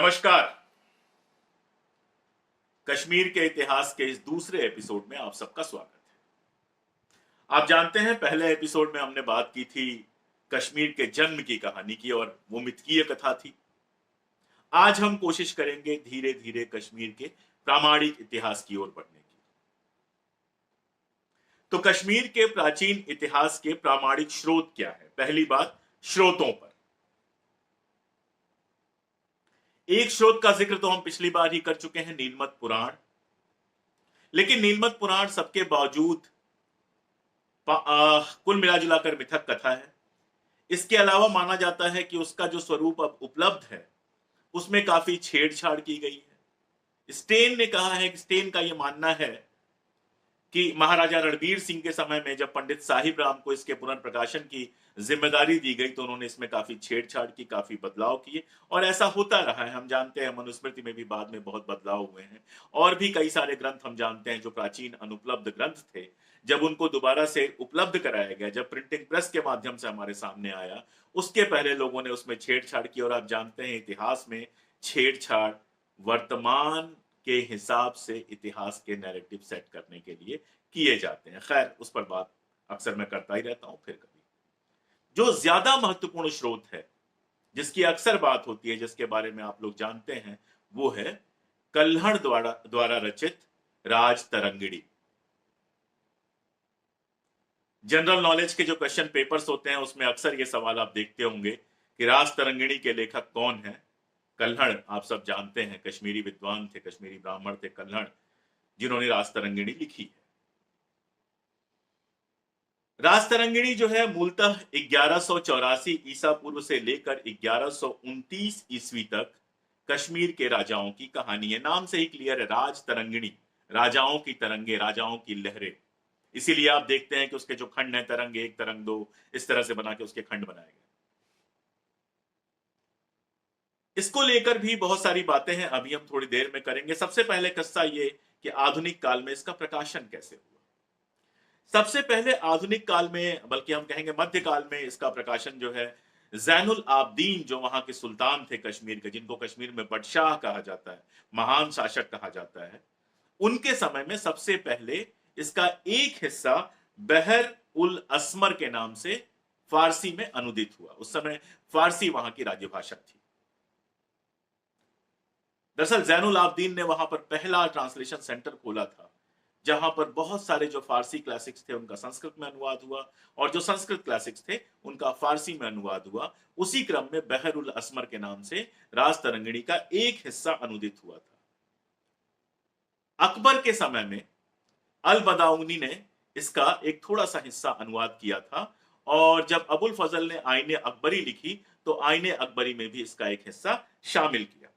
नमस्कार। कश्मीर के इतिहास के इस दूसरे एपिसोड में आप सबका स्वागत है। आप जानते हैं पहले एपिसोड में हमने बात की थी कश्मीर के जन्म की कहानी की और वो मिथकीय कथा थी। आज हम कोशिश करेंगे धीरे धीरे कश्मीर के प्रामाणिक इतिहास की ओर बढ़ने की। तो कश्मीर के प्राचीन इतिहास के प्रामाणिक स्रोत क्या है? पहली बात, स्रोतों पर। एक स्रोत का जिक्र तो हम पिछली बार ही कर चुके हैं, नीलमत पुराण। लेकिन नीलमत पुराण सबके बावजूद कुल मिला जुलाकर मिथक कथा है। इसके अलावा माना जाता है कि उसका जो स्वरूप अब उपलब्ध है उसमें काफी छेड़छाड़ की गई है। स्टेन ने कहा है कि स्टेन का यह मानना है कि महाराजा रणबीर सिंह के समय में जब पंडित साहिब राम को इसके पुनर्प्रकाशन की जिम्मेदारी दी गई तो उन्होंने इसमें काफी छेड़छाड़ की, काफी बदलाव किए और ऐसा होता रहा है। हम जानते हैं मनुस्मृति में भी बाद में बहुत बदलाव हुए हैं और भी कई सारे ग्रंथ हम जानते हैं जो प्राचीन अनुपलब्ध ग्रंथ थे, जब उनको दोबारा से उपलब्ध कराया गया, जब प्रिंटिंग प्रेस के माध्यम से हमारे सामने आया, उसके पहले लोगों ने उसमें छेड़छाड़ की। और आप जानते हैं इतिहास में छेड़छाड़ वर्तमान के हिसाब से इतिहास के नैरेटिव सेट करने के लिए किए जाते हैं। खैर, उस पर बात अक्सर मैं करता ही रहता हूं। फिर कभी जो ज्यादा महत्वपूर्ण स्रोत है, जिसकी अक्सर बात होती है, जिसके बारे में आप लोग जानते हैं, वो है कल्हड़ द्वारा रचित राज तरंगिणी। जनरल नॉलेज के जो क्वेश्चन पेपर्स होते हैं उसमें अक्सर ये सवाल आप देखते होंगे कि राज तरंगिणी के लेखक कौन है। कल्हड़ आप सब जानते हैं, कश्मीरी विद्वान थे, कश्मीरी ब्राह्मण थे कल्हड़, जिन्होंने राज तरंगिणी लिखी है। राज तरंगिणी जो है मूलतः 1184 ईसा पूर्व से लेकर 1129 ईस्वी तक कश्मीर के राजाओं की कहानी है। नाम से ही क्लियर है, राज तरंगिणी, राजाओं की तरंगे, राजाओं की लहरें। इसीलिए आप देखते हैं कि उसके जो खंड हैं, तरंग एक, तरंग दो, इस तरह से बना के उसके खंड बनाए गए। इसको लेकर भी बहुत सारी बातें हैं, अभी हम थोड़ी देर में करेंगे। सबसे पहले किस्सा ये कि आधुनिक काल में इसका प्रकाशन कैसे हुआ। सबसे पहले आधुनिक काल में, बल्कि हम कहेंगे मध्यकाल में, इसका प्रकाशन जो है जैनुल आबदीन, जो वहां के सुल्तान थे कश्मीर के, जिनको कश्मीर में बदशाह कहा जाता है, महान शासक कहा जाता है, उनके समय में सबसे पहले इसका एक हिस्सा बहर उल असमर के नाम से फारसी में अनुदित हुआ। उस समय फारसी वहां की राज्य भाषा थी। दरअसल जैनुल आबदीन ने वहां पर पहला ट्रांसलेशन सेंटर खोला था, जहां पर बहुत सारे जो फारसी क्लासिक्स थे उनका संस्कृत में अनुवाद हुआ और जो संस्कृत क्लासिक्स थे उनका फारसी में अनुवाद हुआ। उसी क्रम में बहर उल असमर के नाम से राज तरंगिणी का एक हिस्सा अनुदित हुआ था। अकबर के समय में अल बदाऊनी ने इसका एक थोड़ा सा हिस्सा अनुवाद किया था और जब अबुल फजल ने आईने अकबरी लिखी तो आईने अकबरी में भी इसका एक हिस्सा शामिल किया।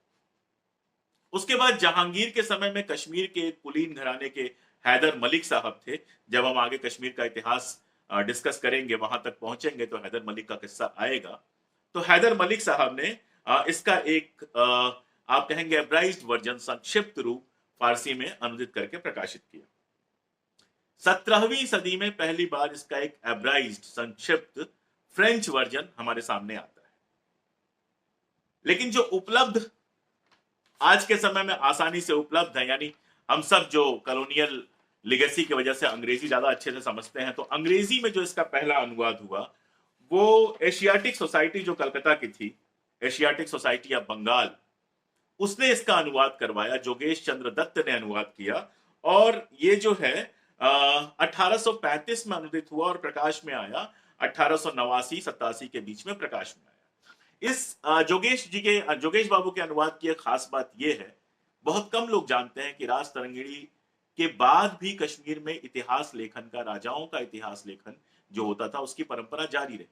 उसके बाद जहांगीर के समय में कश्मीर के एक कुलीन घराने के हैदर मलिक साहब थे। जब हम आगे कश्मीर का इतिहास डिस्कस करेंगे, वहां तक पहुंचेंगे तो हैदर मलिक का किस्सा आएगा। तो हैदर मलिक साहब ने इसका एक आप कहेंगे एब्राइज्ड वर्जन, संक्षिप्त रूप फारसी में अनुदित करके प्रकाशित किया। 17वीं सदी में पहली बार इसका एक एब्राइज्ड संक्षिप्त फ्रेंच वर्जन हमारे सामने आता है। लेकिन जो उपलब्ध आज के समय में आसानी से उपलब्ध है, यानी हम सब जो कॉलोनियल लिगेसी की वजह से अंग्रेजी ज्यादा अच्छे से समझते हैं, तो अंग्रेजी में जो इसका पहला अनुवाद हुआ वो एशियाटिक सोसाइटी जो कलकत्ता की थी, एशियाटिक सोसाइटी ऑफ बंगाल, उसने इसका अनुवाद करवाया। जोगेश चंद्र दत्त ने अनुवाद किया और ये जो है 1835 में अनुदित हुआ और प्रकाश में आया 1889-87 के बीच में प्रकाश में आया। इस जोगेश बाबू के अनुवाद की एक खास बात यह है, बहुत कम लोग जानते हैं कि राज तरंगिणी के बाद भी कश्मीर में इतिहास लेखन का, राजाओं का इतिहास लेखन जो होता था, उसकी परंपरा जारी रही।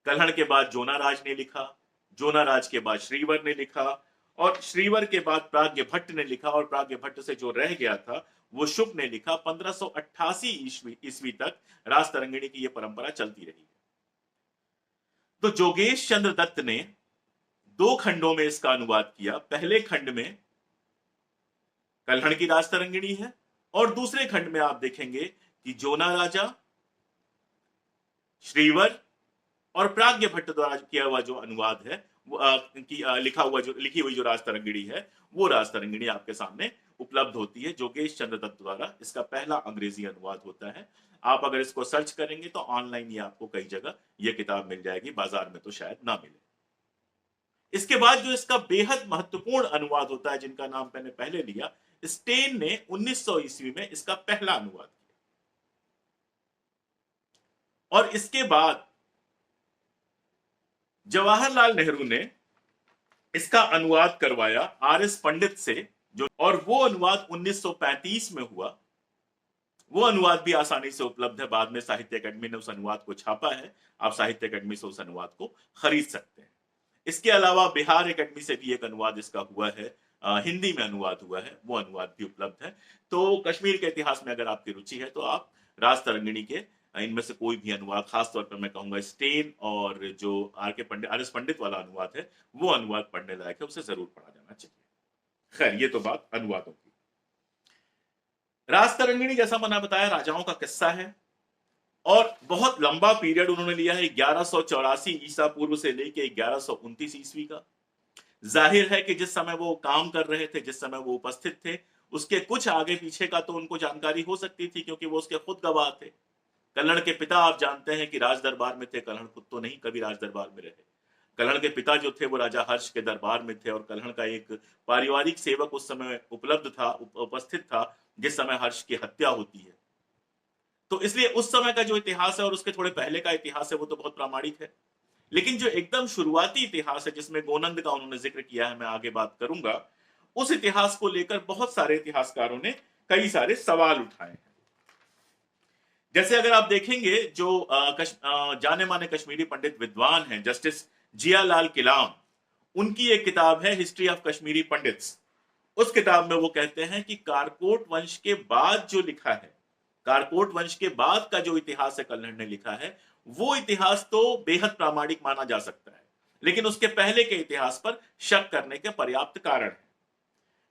कल्हड़ के बाद जोना राज ने लिखा, जोना राज के बाद श्रीवर ने लिखा और श्रीवर के बाद प्राज्ञ भट्ट ने लिखा और प्राज्ञ भट्ट से जो रह गया था वो शुक ने लिखा। 1588 ईस्वी तक राज तरंगिणी की यह परंपरा चलती रही। तो जोगेश चंद्र दत्त ने 2 खंडों में इसका अनुवाद किया। पहले खंड में कल्हड़ की राज तरंगिणी है और दूसरे खंड में आप देखेंगे कि जोना राजा, श्रीवर और प्राज्ञ भट्ट द्वारा किया हुआ जो अनुवाद है लिखी हुई जो राज तरंगिणी है, वो राज तरंगिणी आपके सामने उपलब्ध होती है। जोगेश चंद्र दत्त द्वारा इसका पहला अंग्रेजी अनुवाद होता है। आप अगर इसको सर्च करेंगे तो ऑनलाइन ये आपको कई जगह ये किताब मिल जाएगी, बाजार में तो शायद ना मिले। इसके बाद जो इसका बेहद महत्वपूर्ण अनुवाद होता है, जिनका नाम मैंने पहले लिया, स्टेन ने 1900 ईस्वी में इसका पहला अनुवाद किया। और इसके बाद जवाहरलाल नेहरू ने इसका अनुवाद करवाया आर.एस. पंडित से, जो और वो अनुवाद 1935 में हुआ। वो अनुवाद भी आसानी से उपलब्ध है, बाद में साहित्य अकादमी ने उस अनुवाद को छापा है, आप साहित्य अकादमी से उस अनुवाद को खरीद सकते हैं। इसके अलावा बिहार अकादमी से भी एक अनुवाद इसका हुआ है, हिंदी में अनुवाद हुआ है, वो अनुवाद भी उपलब्ध है। तो कश्मीर के इतिहास में अगर आपकी रुचि है तो आप राज तरंगिणी के इनमें से कोई भी अनुवाद, खासतौर पर मैं कहूंगा स्टेन और जो आर.एस. पंडित वाला अनुवाद है, वो अनुवाद पढ़ने लायक है, उसे जरूर पढ़ा जाना चाहिए। खैर, ये तो बात अनुवादों की। राज तरंगिणी, जैसा मैंने बताया, राजाओं का किस्सा है और बहुत लंबा पीरियड उन्होंने लिया है, 1184 ईसा पूर्व से लेके 1129 ईस्वी का। जाहिर है कि जिस समय वो काम कर रहे थे, जिस समय वो उपस्थित थे, उसके कुछ आगे पीछे का तो उनको जानकारी हो सकती थी, क्योंकि वो उसके खुद गवाह थे। कल्हड़ के पिता, आप जानते हैं कि राज दरबार में थे, कल्हड़ खुद तो नहीं कभी राज दरबार में रहे। कल्हड़ के पिता जो थे वो राजा हर्ष के दरबार में थे, और कल्हड़ का एक पारिवारिक सेवक उस समय उपलब्ध था, उपस्थित था, जिस समय हर्ष की हत्या होती है। तो इसलिए उस समय का जो इतिहास है और उसके थोड़े पहले का इतिहास है, वो तो बहुत प्रामाणिक है। लेकिन जो एकदम शुरुआती इतिहास है, जिसमें गोनंद का उन्होंने जिक्र किया है, मैं आगे बात करूंगा, उस इतिहास को लेकर बहुत सारे इतिहासकारों ने कई सारे सवाल उठाए हैं। जैसे अगर आप देखेंगे, जो जाने माने कश्मीरी पंडित विद्वान हैं, जस्टिस जियालाल किलाम, उनकी एक किताब है हिस्ट्री ऑफ कश्मीरी पंडित्स। उस किताब में वो कहते हैं कि कारकोट वंश के बाद जो लिखा है, कारकोट वंश के बाद का जो इतिहास है कल्हड़ ने लिखा है, वो इतिहास तो बेहद प्रामाणिक माना जा सकता है, लेकिन उसके पहले के इतिहास पर शक करने के पर्याप्त कारण है।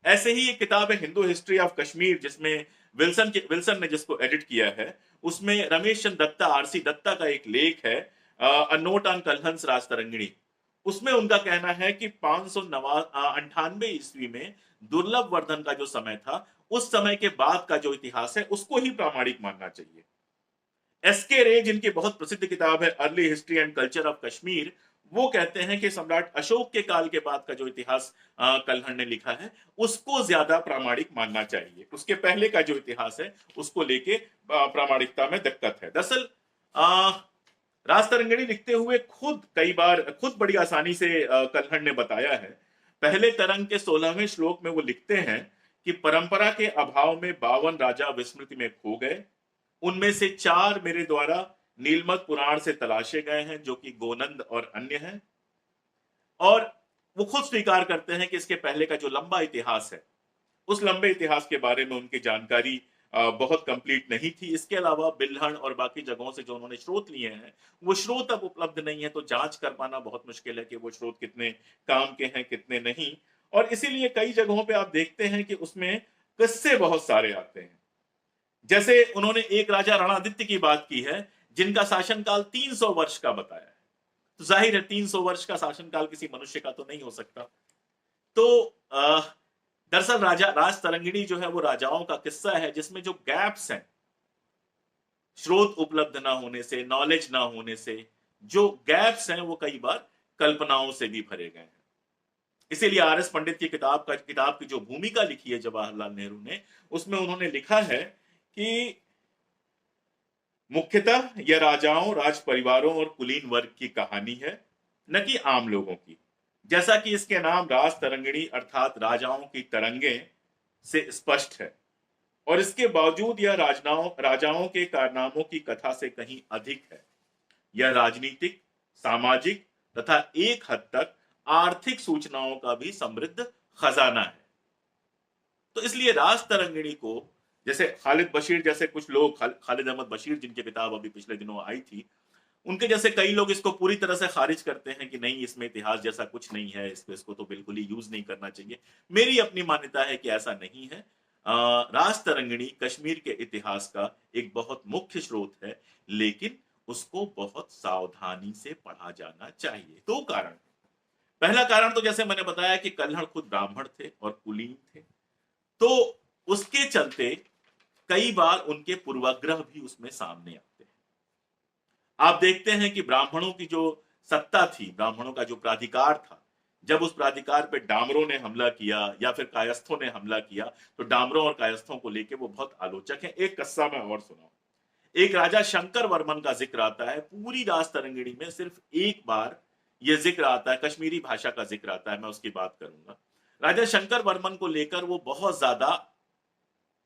ऐसे ही एक किताब है हिंदू हिस्ट्री ऑफ कश्मीर, जिसमें विल्सन ने जिसको एडिट किया है, उसमें रमेश चंद्र दत्ता, आरसी दत्ता का एक लेख है, अ नोट ऑन कल्हंस राज तरंगिणी। उसमें उनका कहना है कि 598 ईस्वी में दुर्लभ वर्धन का जो समय था, उस समय के बाद का जो इतिहास है, उसको ही प्रामाणिक मानना चाहिए। एस.के. रे, जिनकी बहुत प्रसिद्ध किताब है early history and culture of Kashmir, वो कहते हैं कि सम्राट अशोक के काल के बाद का जो इतिहास कल्हड़ ने लिखा है, उसको ज्यादा प्रामाणिक मानना चाहिए। उसके पहले का जो इतिहास है, उसको लेके प्रामाणिकता में दिक्कत है। दरअसल राज तरंगिणी लिखते हुए खुद बड़ी आसानी से कल्हड़ ने बताया है। पहले तरंग के 16वें श्लोक में वो लिखते हैं कि परंपरा के अभाव में 52 राजा विस्मृति में खो गए, उनमें से 4 मेरे द्वारा नीलमत पुराण से तलाशे गए हैं, जो कि गोनंद और अन्य हैं। और वो खुद स्वीकार करते हैं कि इसके पहले का जो लंबा इतिहास है, उस लंबे इतिहास के बारे में उनकी जानकारी बहुत कंप्लीट नहीं थी। इसके अलावा बिल्हण और बाकी जगहों से जो उन्होंने स्रोत लिए हैं, वो स्रोत अब उपलब्ध नहीं है, तो जांच कर पाना बहुत मुश्किल है कि वो स्रोत कितने काम के हैं, कितने नहीं। और इसीलिए कई जगहों पे आप देखते हैं कि उसमें किस्से बहुत सारे आते हैं। जैसे उन्होंने एक राजा रणआदित्य की बात की है, जिनका शासनकाल 300 वर्ष का बताया है। तो जाहिर है 300 वर्ष का शासनकाल किसी मनुष्य का तो नहीं हो सकता। तो दरअसल राज तरंगिणी जो है वो राजाओं का किस्सा है, जिसमें जो गैप्स हैं, स्रोत उपलब्ध ना होने से, नॉलेज ना होने से, जो गैप्स हैं वो कई बार कल्पनाओं से भी भरे गए हैं। इसीलिए आर.एस. पंडित की किताब की जो भूमिका लिखी है जवाहरलाल नेहरू ने, उसमें उन्होंने लिखा है कि मुख्यतः यह राजाओं, राज परिवारों और कुलीन वर्ग की कहानी है, न कि आम लोगों की। जैसा कि इसके नाम राज तरंगिणी अर्थात राजाओं की तरंगे से स्पष्ट है, और इसके बावजूद यह राजाओं के कारनामों की कथा से कहीं अधिक है। यह राजनीतिक, सामाजिक तथा एक हद तक आर्थिक सूचनाओं का भी समृद्ध खजाना है। तो इसलिए राज तरंगिणी को, जैसे खालिद बशीर जैसे कुछ लोग, खालिद अहमद बशीर जिनकी किताब अभी पिछले दिनों आई थी, उनके जैसे कई लोग इसको पूरी तरह से खारिज करते हैं कि नहीं, इसमें इतिहास जैसा कुछ नहीं है, इसको तो बिल्कुल ही यूज नहीं करना चाहिए। मेरी अपनी मान्यता है कि ऐसा नहीं है। राज तरंगिणी कश्मीर के इतिहास का एक बहुत मुख्य स्रोत है, लेकिन उसको बहुत सावधानी से पढ़ा जाना चाहिए। दो कारण। पहला कारण तो जैसे मैंने बताया कि कल्हड़ खुद ब्राह्मण थे और कुलीन थे, तो उसके चलते कई बार उनके पूर्वाग्रह भी उसमें सामने आते हैं। आप देखते हैं कि ब्राह्मणों की जो सत्ता थी, ब्राह्मणों का जो प्राधिकार था, जब उस प्राधिकार पे डामरों ने हमला किया या फिर कायस्थों ने हमला किया, तो डामरों और कायस्थों को लेके वो बहुत आलोचक हैं। एक किस्सा मैं और सुनाऊं। एक राजा शंकर वर्मन का जिक्र आता है पूरी राजतरंगिणी में, सिर्फ एक बार ये जिक्र आता है, कश्मीरी भाषा का जिक्र आता है, मैं उसकी बात करूंगा। राजा शंकर वर्मन को लेकर वो बहुत ज्यादा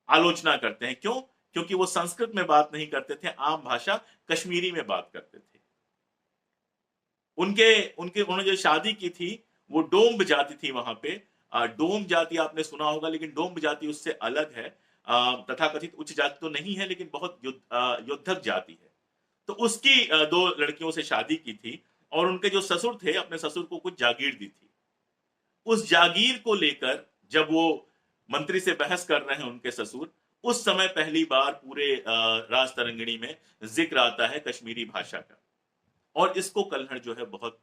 आलोचना करते हैं। क्यों? क्योंकि वो संस्कृत में बात नहीं करते थे, आम भाषा कश्मीरी में बात करते थे। उनके उनके उन्होंने जो शादी की थी वो डोम्ब जाति थी वहां पे। डोम जाति आपने सुना होगा, लेकिन डोम्ब जाति उससे अलग है। तथाकथित उच्च जाति तो नहीं है, लेकिन बहुत युद्धक जाति है। तो उसकी दो लड़कियों से शादी की थी, और उनके जो ससुर थे, अपने ससुर को कुछ जागीर दी थी। उस जागीर को लेकर जब वो मंत्री से बहस कर रहे हैं उनके ससुर, उस समय पहली बार पूरे राजतरंगिणी में जिक्र आता है कश्मीरी भाषा का। और इसको कल्हड़ जो है बहुत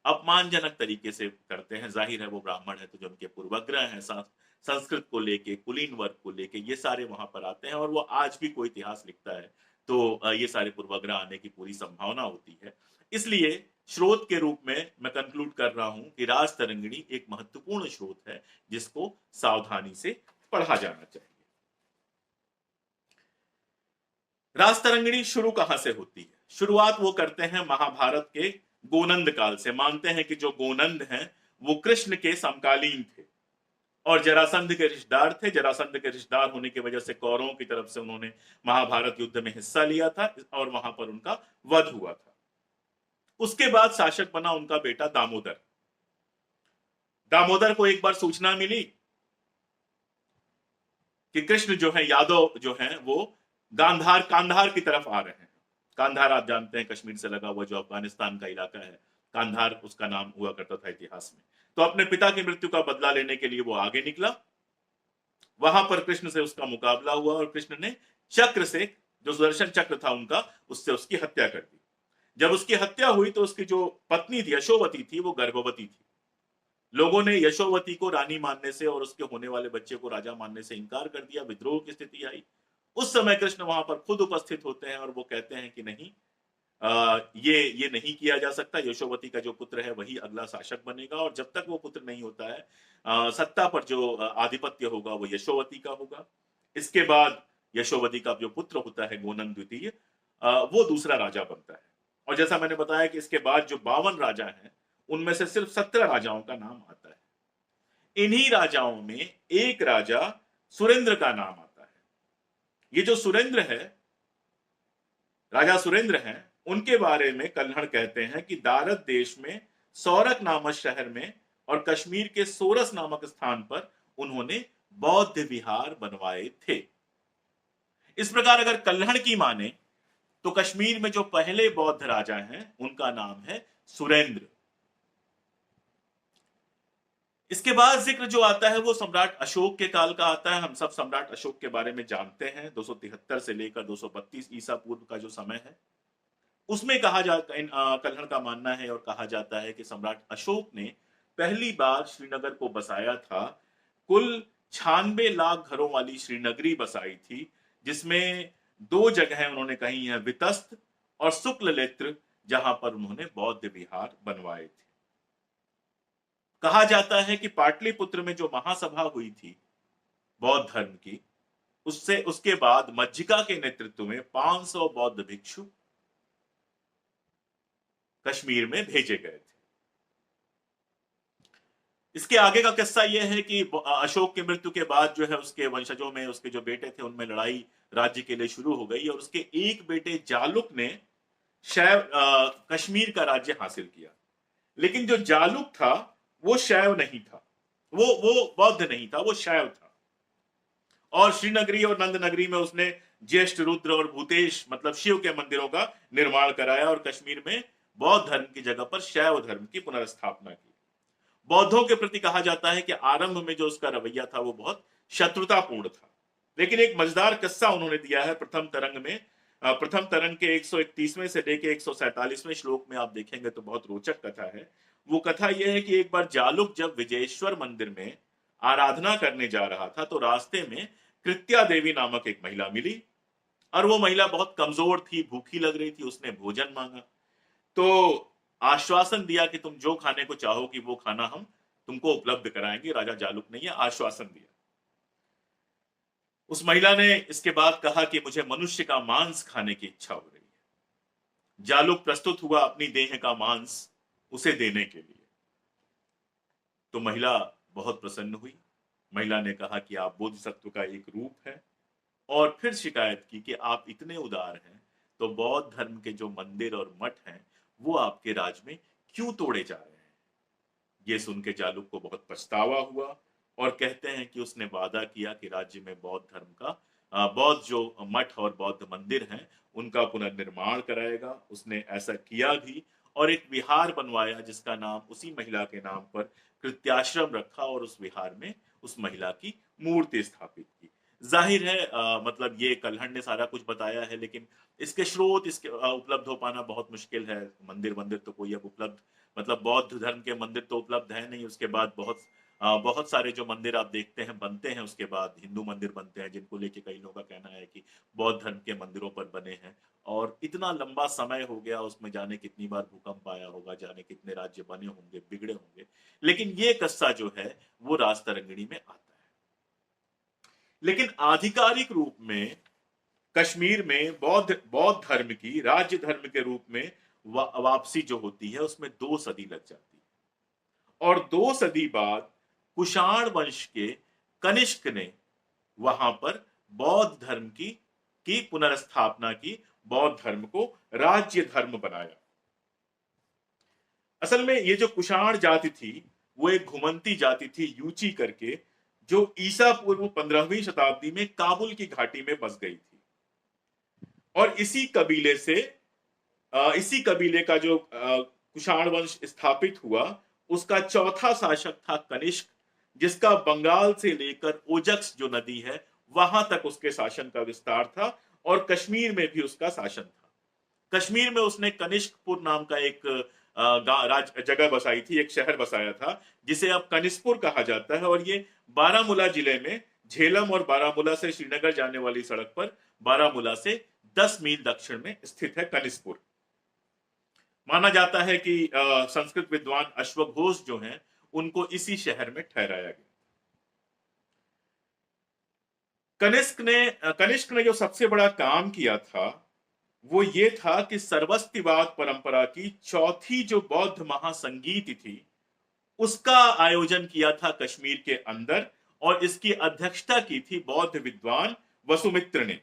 अपमानजनक तरीके से करते हैं। जाहिर है वो ब्राह्मण है, तो जो उनके पूर्वाग्रह हैं संस्कृत को लेके, कुलीन वर्ग को लेके, ये सारे वहां पर आते हैं। और वो आज भी कोई इतिहास लिखता है तो ये सारे पूर्वाग्रह आने की पूरी संभावना होती है। इसलिए स्रोत के रूप में मैं कंक्लूड कर रहा हूं कि राजतरंगिणी एक महत्वपूर्ण स्रोत है जिसको सावधानी से पढ़ा जाना चाहिए। राजतरंगिणी शुरू कहां से होती है? शुरुआत वो करते हैं महाभारत के गोनंद काल से। मानते हैं कि जो गोनंद हैं वो कृष्ण के समकालीन थे और जरासंध के रिश्तेदार थे। जरासंध के रिश्तेदार होने की वजह से कौरवों की तरफ से उन्होंने महाभारत युद्ध में हिस्सा लिया था और वहां पर उनका वध हुआ था। उसके बाद शासक बना उनका बेटा दामोदर। दामोदर को एक बार सूचना मिली कि कृष्ण जो है, यादव जो है, वो कांधार की तरफ आ रहे हैं। कांधार आप जानते हैं कश्मीर से लगा हुआ जो अफगानिस्तान का इलाका है, कांधार उसका नाम हुआ करता था इतिहास में। तो अपने पिता की मृत्यु का बदला लेने के लिए वो आगे निकला। वहां पर कृष्ण से उसका मुकाबला हुआ और कृष्ण ने चक्र से, जो सुदर्शन चक्र था उनका, उससे उसकी हत्या कर दी। जब उसकी हत्या हुई तो उसकी जो पत्नी थी, यशोवती थी, वो गर्भवती थी। लोगों ने यशोवती को रानी मानने से और उसके होने वाले बच्चे को राजा मानने से इनकार कर दिया। विद्रोह की स्थिति आई। उस समय कृष्ण वहां पर खुद उपस्थित होते हैं और वो कहते हैं कि नहीं, ये नहीं किया जा सकता। यशोवती का जो पुत्र है वही अगला शासक बनेगा, और जब तक वो पुत्र नहीं होता है, सत्ता पर जो आधिपत्य होगा वो यशोवती का होगा। इसके बाद यशोवती का जो पुत्र होता है गोनंद द्वितीय, वो दूसरा राजा बनता है। और जैसा मैंने बताया कि इसके बाद जो 52 राजा हैं, उनमें से सिर्फ 17 राजाओं का नाम आता है। इन्हीं राजाओं में एक राजा सुरेंद्र का नाम आता है। ये जो सुरेंद्र है, राजा सुरेंद्र हैं, उनके बारे में कल्हड़ कहते हैं कि दारद देश में सौरक नामक शहर में और कश्मीर के सोरस नामक स्थान पर उन्होंने बौद्ध विहार बनवाए थे। इस प्रकार अगर कल्हड़ की माने तो कश्मीर में जो पहले बौद्ध राजा हैं उनका नाम है सुरेंद्र। इसके बाद जिक्र जो आता है वो सम्राट अशोक के काल का आता है। हम सब सम्राट अशोक के बारे में जानते हैं। 273 से लेकर 232 ईसा पूर्व का जो समय है, उसमें कहा जाता, कल्हड़ का मानना है और कहा जाता है कि सम्राट अशोक ने पहली बार श्रीनगर को बसाया था। कुल 96 लाख घरों वाली श्रीनगरी बसाई थी, जिसमें 2 जगहें उन्होंने कही हैं, वितस्त और शुक्लनेत्र, जहां पर उन्होंने बौद्ध विहार बनवाए थे। कहा जाता है कि पाटलिपुत्र में जो महासभा हुई थी बौद्ध धर्म की, उससे उसके बाद मज्जिका के नेतृत्व में 500 बौद्ध भिक्षु कश्मीर में भेजे गए थे। इसके आगे का किस्सा यह है कि अशोक की मृत्यु के बाद जो है उसके वंशजों में, उसके जो बेटे थे, उनमें लड़ाई राज्य के लिए शुरू हो गई और उसके एक बेटे जालुक ने शैव कश्मीर का राज्य हासिल किया। लेकिन जो जालुक था वो शैव नहीं था, वो बौद्ध नहीं था, वो शैव था। और श्रीनगरी और नंदनगरी में उसने ज्येष्ठ रुद्र और भूतेश मतलब शिव के मंदिरों का निर्माण कराया और कश्मीर में बौद्ध धर्म की जगह पर शैव धर्म की पुनर्स्थापना की। बौद्धों के प्रति कहा जाता है कि आरंभ में जो उसका रवैया था वो बहुत शत्रुतापूर्ण था। लेकिन एक मजेदार किस्सा उन्होंने दिया है प्रथम तरंग में। प्रथम तरंग के 131वें से लेके 147वें श्लोक में आप देखेंगे तो बहुत रोचक कथा है। वो कथा ये है कि एक बार जालुक जब विजयेश्वर मंदिर में आराधना करने जा रहा था तो रास्ते में कृत्या देवी नामक एक महिला मिली और वो महिला बहुत कमजोर थी, भूखी लग रही थी, उसने भोजन मांगा। तो आश्वासन दिया कि तुम जो खाने को चाहोगी वो खाना हम तुमको उपलब्ध कराएंगे। राजा जालुक ने यह आश्वासन दिया। उस महिला ने इसके बाद कहा कि मुझे मनुष्य का मांस खाने की इच्छा हो रही है। जालुक प्रस्तुत हुआ अपनी देह का मांस उसे देने के लिए। तो महिला बहुत प्रसन्न हुई। महिला ने कहा कि आप बोधिसत्व का एक रूप है और फिर शिकायत की कि आप इतने उदार हैं तो बौद्ध धर्म के जो मंदिर और मठ हैं वो आपके राज में क्यों तोड़े जा रहे हैं। ये सुन के जालुक को बहुत पछतावा हुआ और कहते हैं कि उसने वादा किया कि राज्य में बौद्ध धर्म का बौद्ध जो मठ और बौद्ध मंदिर हैं उनका पुनर्निर्माण कराएगा। उसने ऐसा किया भी और एक विहार बनवाया जिसका नाम उसी महिला के नाम पर कृत्याश्रम रखा और उस विहार में उस महिला की मूर्ति स्थापित की। जाहिर है मतलब ये कल्हड़ ने सारा कुछ बताया है लेकिन इसके स्रोत इसके उपलब्ध हो पाना बहुत मुश्किल है। मंदिर मंदिर तो कोई अब उपलब्ध मतलब बौद्ध धर्म के मंदिर तो उपलब्ध है नहीं। उसके बाद बहुत सारे जो मंदिर आप देखते हैं बनते हैं उसके बाद हिंदू मंदिर बनते हैं जिनको लेके कई लोगों का कहना है कि बौद्ध धर्म के मंदिरों पर बने हैं। और इतना लंबा समय हो गया उसमें जाने कितनी बार भूकंप आया होगा, जाने कितने राज्य बने होंगे, बिगड़े होंगे। लेकिन ये किस्सा जो है वो राजतरंगिणी में आता है। लेकिन आधिकारिक रूप में कश्मीर में बौद्ध बौद्ध धर्म की राज्य धर्म के रूप में वापसी जो होती है उसमें 2 सदी लग जाती है। और 2 सदी बाद कुषाण वंश के कनिष्क ने वहां पर बौद्ध धर्म की पुनर्स्थापना की, बौद्ध धर्म को राज्य धर्म बनाया। असल में ये जो कुषाण जाति थी वो एक घुमंती जाति थी यूची करके, जो ईसा पूर्व 15वीं शताब्दी में काबुल की घाटी में बस गई थी। और इसी कबीले का जो कुषाण वंश स्थापित हुआ उसका चौथा शासक था कनिष्क, जिसका बंगाल से लेकर ओजक्स जो नदी है वहां तक उसके शासन का विस्तार था और कश्मीर में भी उसका शासन था। कश्मीर में उसने कनिष्कपुर नाम का एक जगह बसाई थी, एक शहर बसाया था जिसे अब कनिष्कपुर कहा जाता है। और ये बारामूला जिले में झेलम और बारामूला से श्रीनगर जाने वाली सड़क पर बारामूला से 10 मील दक्षिण में स्थित है कनिष्कपुर। माना जाता है कि संस्कृत विद्वान अश्वघोष जो हैं उनको इसी शहर में ठहराया गया। कनिष्क ने जो सबसे बड़ा काम किया था वो ये था कि सर्वस्तिवाद परंपरा की चौथी जो बौद्ध महासंगीति थी उसका आयोजन किया था कश्मीर के अंदर और इसकी अध्यक्षता की थी बौद्ध विद्वान वसुमित्र ने।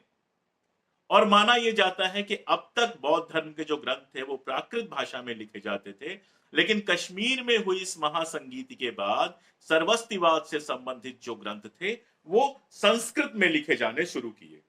और माना यह जाता है कि अब तक बौद्ध धर्म के जो ग्रंथ थे वो प्राकृत भाषा में लिखे जाते थे, लेकिन कश्मीर में हुई इस महासंगीति के बाद सर्वस्तिवाद से संबंधित जो ग्रंथ थे वो संस्कृत में लिखे जाने शुरू किए।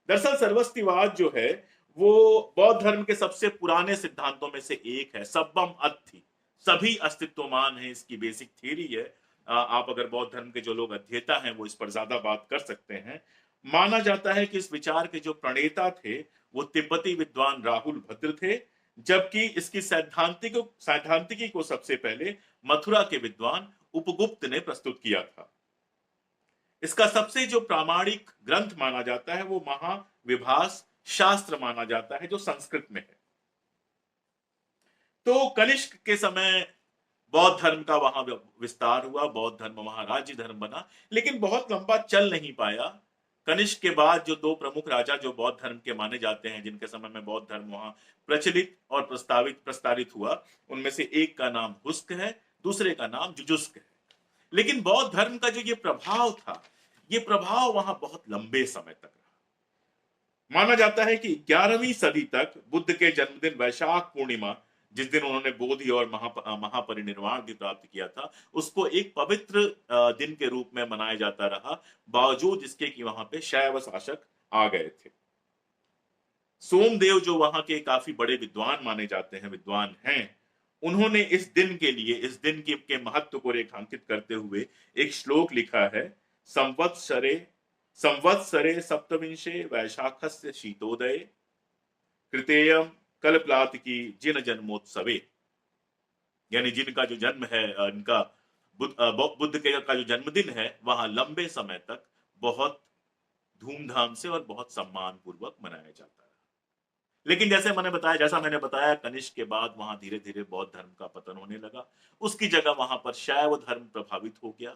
दरअसल सर्वस्तिवाद जो है वो बौद्ध धर्म के सबसे पुराने सिद्धांतों में से एक है। सब्बम अत्थि, सभी अस्तित्वमान है, इसकी बेसिक थ्योरी है। आप अगर बौद्ध धर्म के जो लोग अध्येता हैं वो इस पर ज्यादा बात कर सकते हैं। माना जाता है कि इस विचार के जो प्रणेता थे वो तिब्बती विद्वान राहुल भद्र थे, जबकि इसकी सैद्धांतिकी को सबसे पहले मथुरा के विद्वान उपगुप्त ने प्रस्तुत किया था। इसका सबसे जो प्रामाणिक ग्रंथ माना जाता है वो महाविभास शास्त्र माना जाता है जो संस्कृत में है। तो कनिष्क के समय बौद्ध धर्म का वहां विस्तार हुआ, बौद्ध धर्म वहां राज्य धर्म बना, लेकिन बहुत लंबा चल नहीं पाया। कनिष्क के बाद जो 2 प्रमुख राजा जो बौद्ध धर्म के माने जाते हैं जिनके समय में बौद्ध धर्म वहां प्रचलित और प्रस्तावित हुआ, उनमें से एक का नाम हुस्क है, दूसरे का नाम जुजुस्क है। लेकिन बौद्ध धर्म का जो ये प्रभाव था, ये प्रभाव वहां बहुत लंबे समय तक रहा। माना जाता है कि 11वीं सदी तक बुद्ध के जन्मदिन वैशाख पूर्णिमा, जिस दिन उन्होंने बोधि और महापरिनिर्वाण भी प्राप्त किया था, उसको एक पवित्र दिन के रूप में मनाया जाता रहा, बावजूद इसके कि वहां पे शैव शासक आ गए थे। सोमदेव जो वहां के काफी बड़े विद्वान माने जाते हैं, विद्वान हैं, उन्होंने इस दिन के लिए, इस दिन के महत्व को रेखांकित करते हुए एक श्लोक लिखा है। संवत्सरे संवत्सरे सप्तविंशे वैशाखस्य शीतोदये कृतेयम कल्पलात की जिन जन्मोत्सवे, यानी जिनका जो जन्म है इनका बुद्ध के का जो जन्मदिन है वहां लंबे समय तक बहुत धूमधाम से और बहुत सम्मान पूर्वक मनाया जाता है। लेकिन जैसा मैंने बताया कनिष्क के बाद वहां धीरे धीरे बौद्ध धर्म का पतन होने लगा। उसकी जगह वहां पर शैव धर्म प्रभावित हो गया।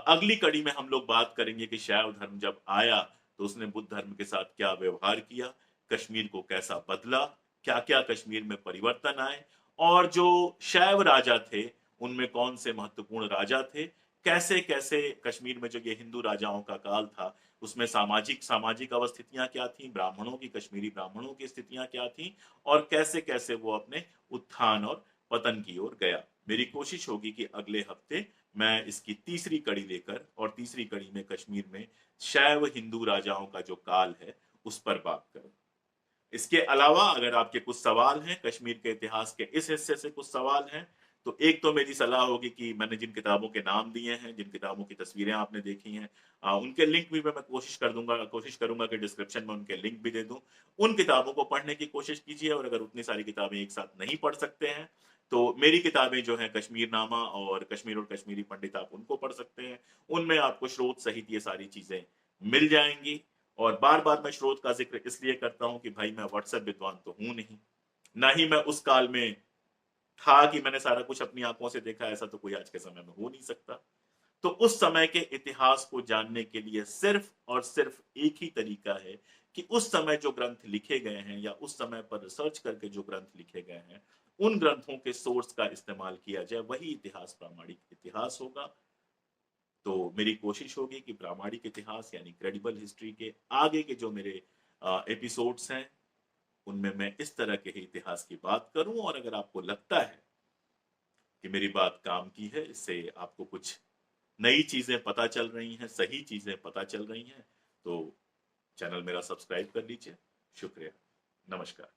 अगली कड़ी में हम लोग बात करेंगे कि शैव धर्म जब आया तो उसने बुद्ध धर्म के साथ क्या व्यवहार किया, कश्मीर को कैसा बदला, क्या क्या कश्मीर में परिवर्तन आए, और जो शैव राजा थे उनमें कौन से महत्वपूर्ण राजा थे, कैसे कैसे कश्मीर में जो ये हिंदू राजाओं का काल था उसमें सामाजिक सामाजिक अवस्थितियां क्या थी, ब्राह्मणों की, कश्मीरी ब्राह्मणों की स्थितियां क्या थी, और कैसे कैसे वो अपने उत्थान और पतन की ओर गया। मेरी कोशिश होगी कि अगले हफ्ते मैं इसकी तीसरी कड़ी लेकर, और तीसरी कड़ी में कश्मीर में शैव हिंदू राजाओं का जो काल है उस पर बात करूं। इसके अलावा अगर आपके कुछ सवाल हैं, कश्मीर के इतिहास के इस हिस्से से कुछ सवाल हैं, तो एक तो मेरी सलाह होगी कि मैंने जिन किताबों के नाम दिए हैं, जिन किताबों की तस्वीरें आपने देखी हैं, उनके लिंक भी मैं कोशिश करूंगा कि डिस्क्रिप्शन में उनके लिंक भी दे दूं। उन किताबों को पढ़ने की कोशिश कीजिए, और अगर उतनी सारी किताबें एक साथ नहीं पढ़ सकते हैं तो मेरी किताबें जो हैं कश्मीरनामा और कश्मीर और कश्मीरी पंडित, आप उनको पढ़ सकते हैं। उनमें आपको स्रोत सहित ये सारी चीजें मिल जाएंगी। और बार-बार मैं स्रोत का ज़िक्र इसलिए करता हूँ कि भाई मैं व्हाट्सएप विद्वान तो हूँ नहीं। ना ही मैं उस काल में था कि मैंने सारा कुछ अपनी आँखों से देखा, ऐसा तो कोई आज के समय में हो नहीं सकता। तो उस समय के इतिहास को जानने के लिए सिर्फ़ और सिर्फ़ एक ही तरीका है कि उस समय जो ग्रंथ लिखे गए हैं या उस समय पर रिसर्च करके जो ग्रंथ लिखे गए हैं, उन ग्रंथों के सोर्स का इस्तेमाल किया जाए, वही इतिहास प्रामाणिक इतिहास होगा। तो मेरी कोशिश होगी कि प्रामाणिक इतिहास यानी क्रेडिबल हिस्ट्री के आगे के जो मेरे एपिसोड्स हैं, उनमें मैं इस तरह के ही इतिहास की बात करूं। और अगर आपको लगता है कि मेरी बात काम की है, इससे आपको कुछ नई चीजें पता चल रही हैं, सही चीजें पता चल रही हैं, तो चैनल मेरा सब्सक्राइब कर लीजिए। शुक्रिया। नमस्कार।